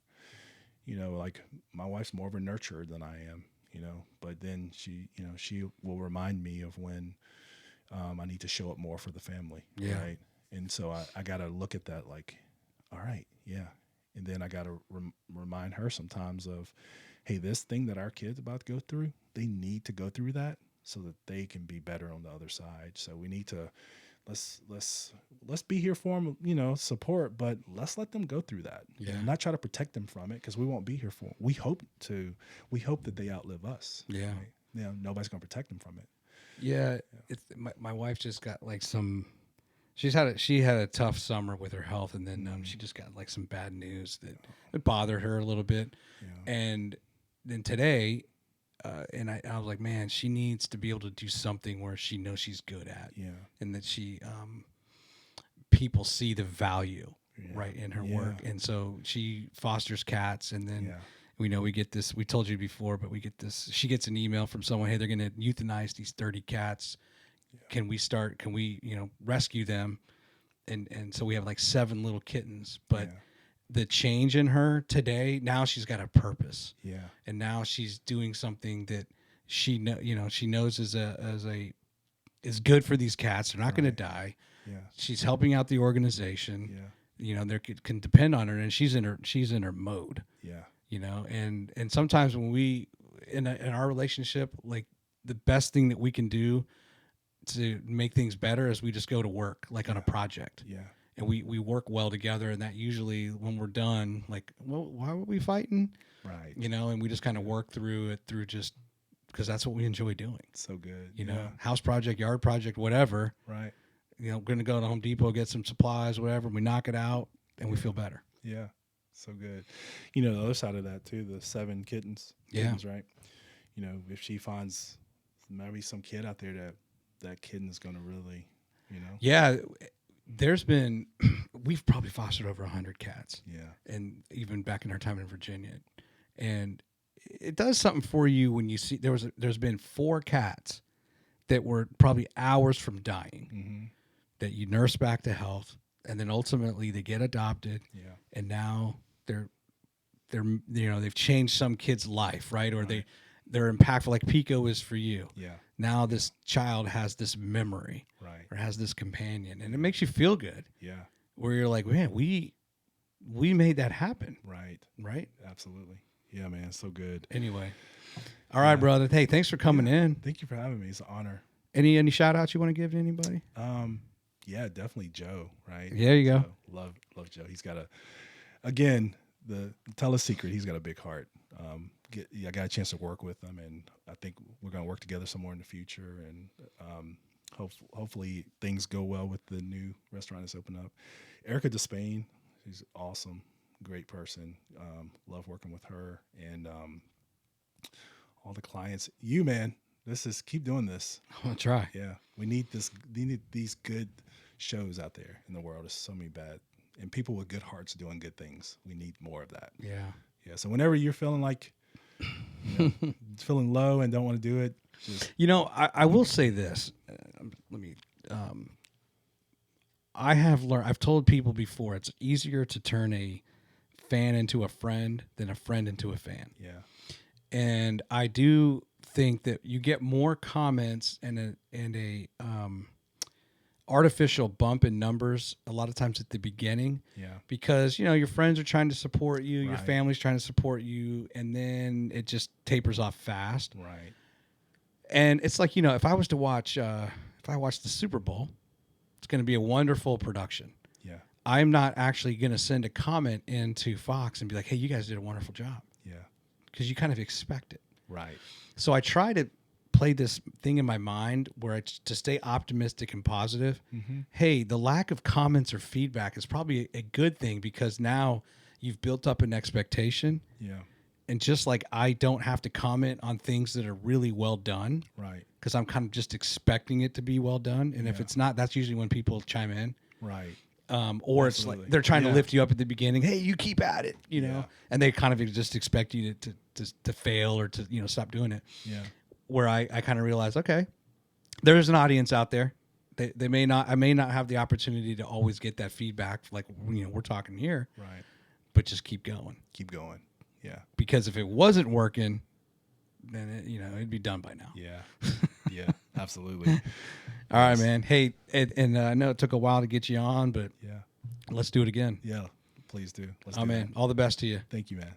Like my wife's more of a nurturer than I am, but then she will remind me of when I need to show up more for the family. Yeah. Right. And so I got to look at that like, all right, yeah. And then I got to remind her sometimes of, hey, this thing that our kids about to go through, they need to go through that so that they can be better on the other side. So we need to let's be here for them, support, but let's let them go through that. Yeah. Not try to protect them from it, because we won't be here for them. We hope that they outlive us. Yeah. Right? Nobody's going to protect them from it. Yeah. It's my wife just got like she had a tough summer with her health, and then she just got like some bad news that it bothered her a little bit. Yeah. And then today, and I was like, man, she needs to be able to do something where she knows she's good at, Yeah. and that people see the value right in her work. And so she fosters cats, and then we get this, we told you before, but we get this, she gets an email from someone, hey, they're going to euthanize these 30 cats. Can we rescue them? And so we have like 7 little kittens, but the change in her today, now she's got a purpose. Yeah. And now she's doing something that she knows is good for these cats. They're not going to die. Yeah. She's helping out the organization. Yeah. They can depend on her, and she's in her mode. Yeah. And sometimes when we in our relationship, like the best thing that we can do to make things better is we just go to work, like on a project. Yeah. And we work well together, and that usually when we're done, like, well, why were we fighting? Right. And we just kind of work through just because that's what we enjoy doing. So good. House project, yard project, whatever. Right. Going to go to Home Depot, get some supplies, whatever. We knock it out, and we feel better. Yeah. So good. The other side of that too, the 7 kittens. Yeah. Right. If she finds maybe some kid out there that kitten is going to really, Yeah. We've probably fostered over 100 cats. Yeah. And even back in our time in Virginia. And it does something for you when you see there's been 4 cats that were probably hours from dying that you nurse back to health, and then ultimately they get adopted. Yeah. And now they've changed some kid's life, right? Or they're impactful, like Pico is for you. Yeah. Now this child has this memory, right, or has this companion, and it makes you feel good. Yeah. where you're like, man, we made that happen. Right. Right. Absolutely. Yeah, man. So good. Anyway. All right, brother. Hey, thanks for coming in. Thank you for having me. It's an honor. Any shout outs you want to give to anybody? Yeah, definitely Joe, right? There you go. Love Joe. He's got again, tell a secret. He's got a big heart. I got a chance to work with him, and I think we're going to work together some more in the future. And hopefully things go well with the new restaurant that's opened up. Erica Despain, she's awesome, great person. Love working with her, and all the clients. You, man, keep doing this. I'll try. Yeah, we need this. We need these good shows out there in the world. There's so many bad, and people with good hearts doing good things. We need more of that. Yeah. Yeah. So whenever you're feeling like, feeling low and don't want to do it, just I will say this. Let me. I have learned. I've told people before. It's easier to turn a fan into a friend than a friend into a fan. Yeah. And I do think that you get more comments and a artificial bump in numbers a lot of times at the beginning. Yeah. Because your friends are trying to support you, your Right. family's trying to support you, and then it just tapers off fast. Right. And it's like if I was to watch the Super Bowl, it's going to be a wonderful production. Yeah. I'm not actually going to send a comment into Fox and be like, "Hey, you guys did a wonderful job," Yeah. because you kind of expect it. Right. So I try to play this thing in my mind where it's to stay optimistic and positive. Mm-hmm. Hey, the lack of comments or feedback is probably a good thing because now you've built up an expectation. Yeah. And just like I don't have to comment on things that are really well done. Right. Because I'm kind of just expecting it to be well done. And if it's not, that's usually when people chime in. Right. Or it's like they're trying to lift you up at the beginning. Hey, you keep at it, and they kind of just expect you to fail or to stop doing it. Yeah. Where I kind of realize, okay, there's an audience out there. I may not have the opportunity to always get that feedback like we're talking here. Right. But just keep going. Keep going. Yeah. Because if it wasn't working, then it'd be done by now. Yeah. Yeah. Absolutely. All right, man. Hey, and I know it took a while to get you on, but yeah, let's do it again. Yeah. Please do. Let's Oh, do man. All the best to you. Thank you, man.